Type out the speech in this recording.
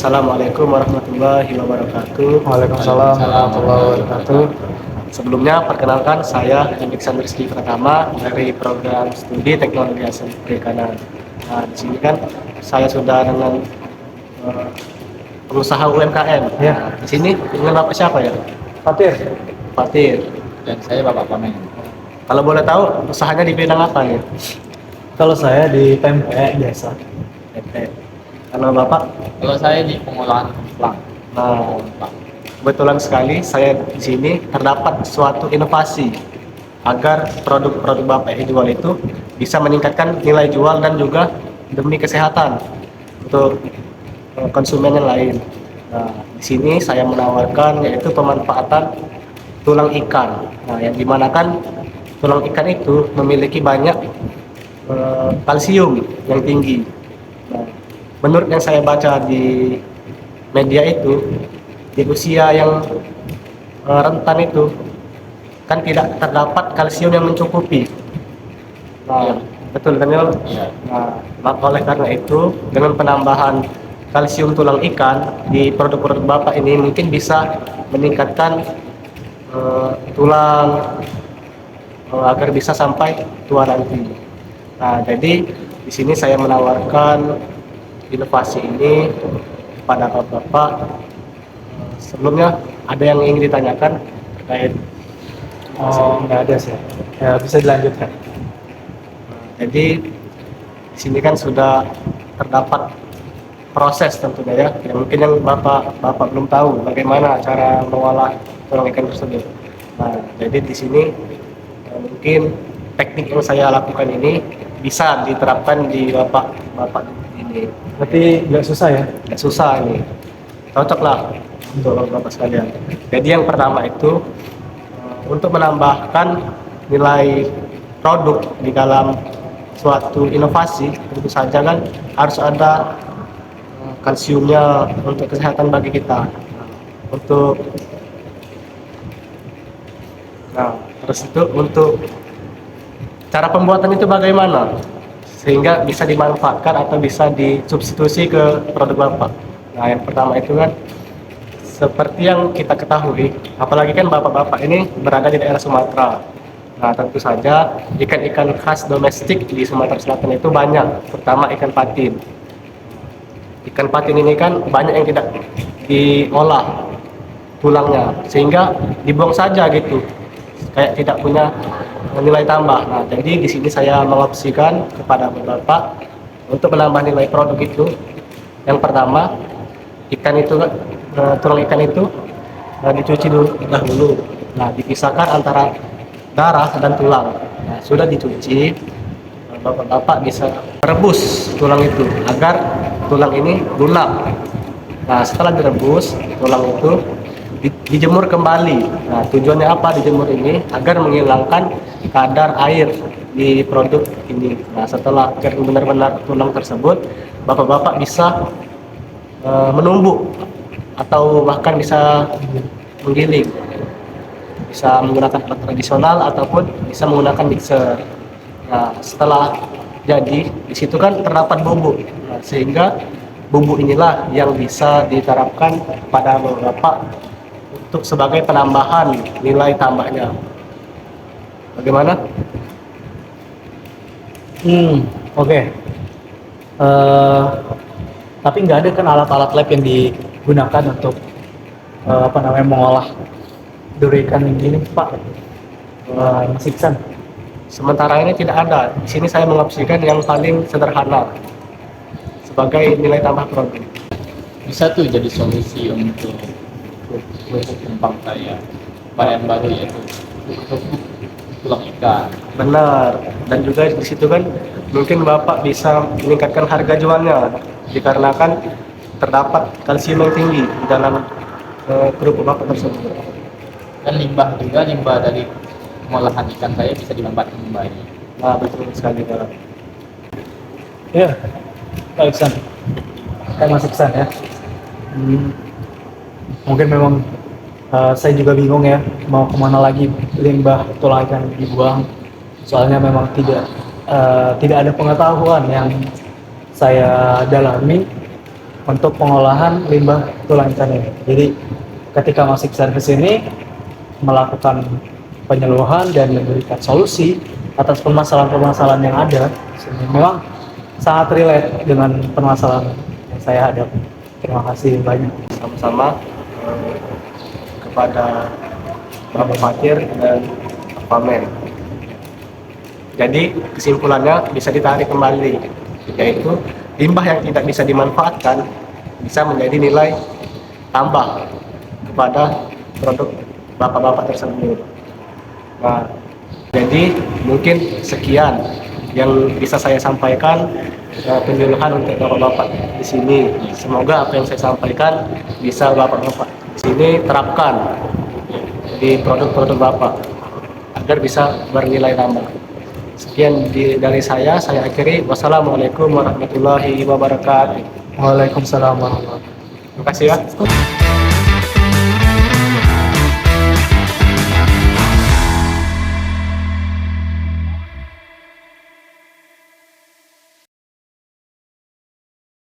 Assalamualaikum warahmatullahi wabarakatuh. Waalaikumsalam warahmatullahi wabarakatuh. Sebelumnya, perkenalkan saya Alexander Rizky Pratama dari program studi Teknologi Hasil Perikanan. Nah, di sini kan saya sudah dengan eh, pengusaha UMKM. Ya. Nah, di sini dengan Bapak siapa ya? Fatir, Fatir. Dan saya Bapak Pamen. Kalau boleh tahu, usahanya di bidang apa nih? kalau saya di tempe biasa. Oke. Kalau Bapak? Kalau saya di pengolahan kemplang. Nah, kebetulan sekali saya di sini terdapat suatu inovasi agar produk-produk Bapak yang jual itu bisa meningkatkan nilai jual dan juga demi kesehatan untuk konsumen yang lain. Nah, di sini saya menawarkan yaitu pemanfaatan tulang ikan. Nah, yang dimana kan tulang ikan itu memiliki banyak kalsium yang tinggi. Nah, menurut yang saya baca di media itu, di usia yang rentan itu kan tidak terdapat kalsium yang mencukupi. Nah, Iya. betul kan ya? Iya. Nah, maka oleh karena itu dengan penambahan kalsium tulang ikan di produk-produk Bapak ini mungkin bisa meningkatkan tulang agar bisa sampai tua nanti. Nah, jadi di sini saya menawarkan inovasi ini kepada Bapak. Sebelumnya ada yang ingin ditanyakan terkait. Oh, nggak ada sih. Ya, bisa dilanjutkan. Jadi di sini kan sudah terdapat proses tentunya ya. Mungkin yang Bapak belum tahu bagaimana cara mengolah tulang ikan tersebut. Nah, jadi di sini mungkin teknik yang saya lakukan ini bisa diterapkan di Bapak ini. Berarti nggak susah ya? Nggak susah ini, cocok lah untuk Bapak sekalian. Jadi yang pertama itu untuk menambahkan nilai produk di dalam suatu inovasi, tentu saja kan harus ada kalsiumnya untuk kesehatan bagi kita. Untuk terus itu untuk cara pembuatan itu bagaimana sehingga bisa dimanfaatkan atau bisa disubstitusi ke produk Bapak. Nah, yang pertama itu kan seperti yang kita ketahui, apalagi kan bapak-bapak ini berada di daerah Sumatera. Nah, tentu saja ikan-ikan khas domestik di Sumatera Selatan itu banyak, terutama ikan patin. Ikan patin ini kan banyak yang tidak diolah tulangnya, sehingga dibuang saja gitu, kayak tidak punya nilai tambah. Nah, jadi di sini saya mengopsikan kepada bapak untuk menambah nilai produk itu. Yang pertama, ikan itu tulang ikan itu dicuci dahulu. Nah, dipisahkan antara darah dan tulang. Nah, sudah dicuci, bapak-bapak bisa rebus tulang itu agar tulang ini lunak. Nah, setelah direbus, tulang itu dijemur kembali. Nah, tujuannya apa dijemur ini? Agar menghilangkan kadar air di produk ini. Nah, setelah kering benar-benar tulang tersebut, bapak-bapak bisa menumbuk atau bahkan bisa menggiling. Bisa menggunakan alat tradisional ataupun bisa menggunakan mixer. Nah, setelah jadi di situ kan terdapat bubuk. Nah, sehingga bubuk inilah yang bisa diterapkan pada bapak untuk sebagai penambahan nilai tambahnya. Bagaimana? Oke. Tapi nggak ada kan alat-alat lab yang digunakan untuk mengolah duri ikan ini, Pak? Masih bisa? Sementara ini tidak ada. Di sini saya mengopsikan yang paling sederhana sebagai nilai tambah produk. Bisa tuh jadi solusi untuk kerupuk kempang saya. Varian baru yaitu tulang ikan. Benar. Dan juga di situ kan mungkin Bapak bisa meningkatkan harga jualnya dikarenakan terdapat kalsium yang tinggi di dalam kerupuk Bapak tersebut. Dan limbah dari pengolahan ikan saya bisa dimanfaatkan kembali. Nah, betul sekali Pak. Ya, Pak Iksan. Saya masih pesan ya. Mungkin memang saya juga bingung ya mau kemana lagi limbah tulang ikan dibuang. Soalnya memang tidak ada pengetahuan yang saya dalami untuk pengolahan limbah tulang ikan ini. Jadi ketika masuk servis ini melakukan penyuluhan dan memberikan solusi atas permasalahan-permasalahan yang ada. Memang sangat relate dengan permasalahan yang saya hadapi. Terima kasih banyak. Sama-sama kepada Bapak Fakir dan Pak Men. Jadi kesimpulannya bisa ditarik kembali, yaitu limbah yang tidak bisa dimanfaatkan bisa menjadi nilai tambah kepada produk bapak-bapak tersebut. Nah, jadi mungkin sekian yang bisa saya sampaikan penyuluhan untuk bapak-bapak di sini. Semoga apa yang saya sampaikan bisa bapak-bapak di sini terapkan di produk-produk bapak agar bisa bernilai tambah. Sekian dari saya akhiri. Wassalamualaikum warahmatullahi wabarakatuh. Waalaikumsalam warahmatullahi wabarakatuh. Terima kasih ya.